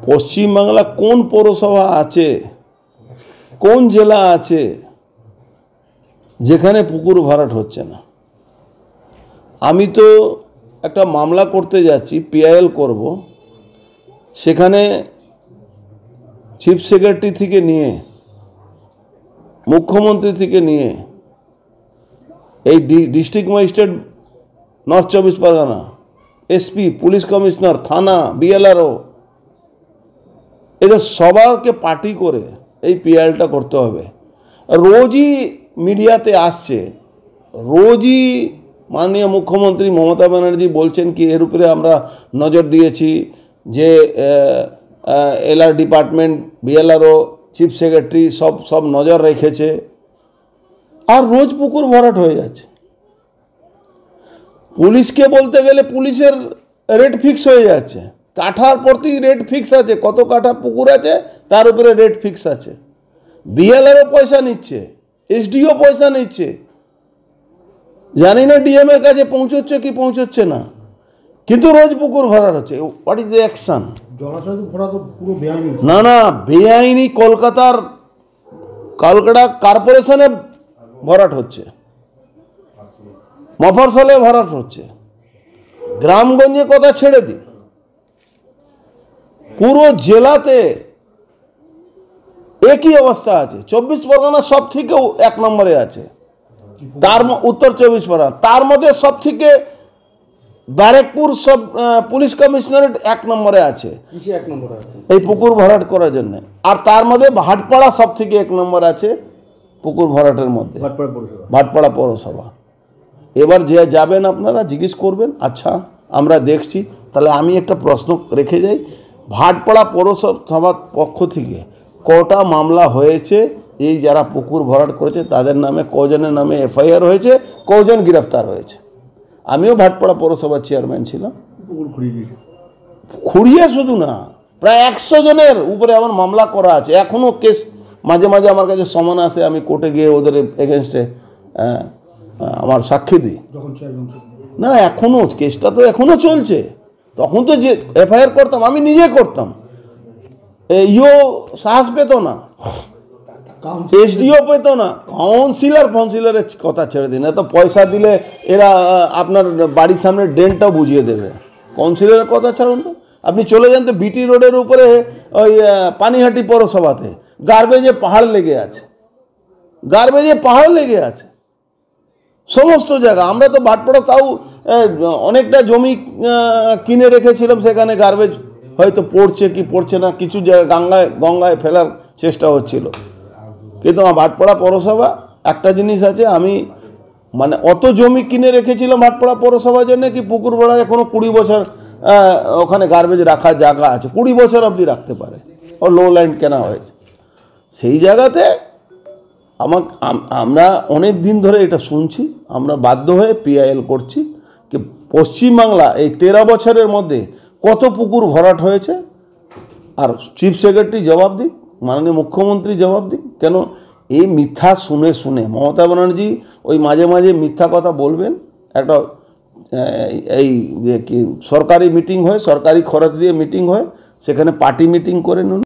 পশ্চিমবাংলা কোন পৌরসভা আছে, কোন জেলা আছে যেখানে পুকুর ভরাট হচ্ছে না? আমি তো একটা মামলা করতে যাচ্ছি, পিআইএল করব। সেখানে চিফ সেক্রেটারি থেকে নিয়ে মুখ্যমন্ত্রী থেকে নিয়ে এই district magistrate north 24 Pargana, SP, police commissioner, থানা, বিএলআরও, এদের সবারকে পার্টি করে এই পিআইএলটা করতে হবে। রোজই মিডিয়াতে আসছে, রোজই মাননীয় মুখ্যমন্ত্রী মমতা ব্যানার্জি বলছেন কি এর উপরে আমরা নজর দিয়েছি, যে LR department, BLRO, chief secretary সব নজর রেখেছে, আর রোজ পুকুর ভরাট হয়ে যাচ্ছে। পুলিশকে বলতে গেলে পুলিশের রেট ফিক্স হয়ে যাচ্ছে, কাঠার প্রতি রেট ফিক্স আছে, কত কাঠা পুকুর আছে তার উপরে রেট ফিক্স আছে। বিএলআরও পয়সা নিচ্ছে, এসডিও পয়সা নিচ্ছে, জানি না ডিএম এর কাছে পৌঁছচ্ছে কি পৌঁছচ্ছে না, কিন্তু রোজ পুকুর ভরাট হচ্ছে। What is the action? না না, বেআইনি কলকাতা কর্পোরেশনে ভরাট হচ্ছে, মফস্বলে ভরাট হচ্ছে, গ্রামগঞ্জে কথা ছেড়ে দিন, পুরো জেলাতে একই অবস্থা আছে। 24 পরগনা সব থেকে 1 নম্বরে আছে, তার উত্তর 24 পরগনা, তার মধ্যে সব থেকে ব্যারেকপুর সব পুলিশ কমিশনারেট 1 নম্বরে আছে এই পুকুর ভরাট করার জন্য, আর তার মধ্যে ভাটপাড়া সব থেকে 1 নম্বর আছে পুকুর ভরাটের মধ্যে, ভাটপাড়া পৌরসভা। এবার যে যাবেন আপনারা জিজ্ঞেস করবেন, আচ্ছা আমরা দেখছি। তাহলে আমি একটা প্রশ্ন রেখে যাই, ভাটপাড়া পৌরসভার পক্ষ থেকে কটা মামলা হয়েছে? এই যারা পুকুর ভরাট করেছে তাদের নামে কজনের নামে এফআইআর হয়েছে, কজন গ্রেফতার হয়েছে? আমিও ভাটপাড়া পৌরসভার চেয়ারম্যান ছিলাম। খুঁড়িয়ে শুধু না, প্রায় 100 জনের উপরে আমার মামলা করা আছে। এখনও কেস মাঝে মাঝে আমার কাছে সমন আসে, আমি কোর্টে গিয়ে ওদের এগেনস্টে আমার সাক্ষী দিই। না, এখনও কেসটা তো এখনও চলছে। তখন তো যে এফআইআর করতাম, আমি নিজে করতাম, সাহস পেত না, এসডিও পেত না, কাউন্সিলরের কথা ছেড়ে দিন। এত পয়সা দিলে এরা আপনার বাড়ির সামনে ড্রেনটাও বুঝিয়ে দেবে। কাউন্সিলরের কথা ছাড়ুন তো, আপনি চলে যান তো বিটি রোডের উপরে ওই পানিহাটি পৌরসভাতে গার্বেজে পাহাড় লেগে আছে, গার্বেজে পাহাড় লেগে আছে সমস্ত জায়গা। আমরা তো ভাটপাড়া তাও অনেকটা জমি কিনে রেখেছিলাম, সেখানে গার্বেজ হয়তো পড়ছে কি পড়ছে না, কিছু জায়গায় গঙ্গায় ফেলার চেষ্টা হচ্ছিল। কিন্তু আমার ভাটপাড়া পৌরসভা একটা জিনিস আছে, আমি মানে অত জমি কিনে রেখেছিলাম ভাটপাড়া পৌরসভার জন্য কি পুকুর ভরাট এখনো 20 বছর ওখানে গার্বেজ রাখার জায়গা আছে, 20 বছর অবধি রাখতে পারে, ও লো ল্যান্ড কেনা হয়েছে। সেই জায়গাতে আমরা অনেক দিন ধরে এটা শুনছি, আমরা বাধ্য হয়ে পিআইএল করছি কি পশ্চিমবাংলা এই 13 বছরের মধ্যে কত পুকুর ভরাট হয়েছে, আর চিফ সেক্রেটারি জবাব দিক, মাননীয় মুখ্যমন্ত্রী জবাব দিক। কেন এই মিথ্যা শুনে শুনে মমতা ব্যানার্জি ওই মাঝে মাঝে মিথ্যা কথা বলবেন। একটা এই যে কি সরকারি মিটিং হয়, সরকারি খরচ দিয়ে মিটিং হয়, সেখানে পার্টি মিটিং করে নিন।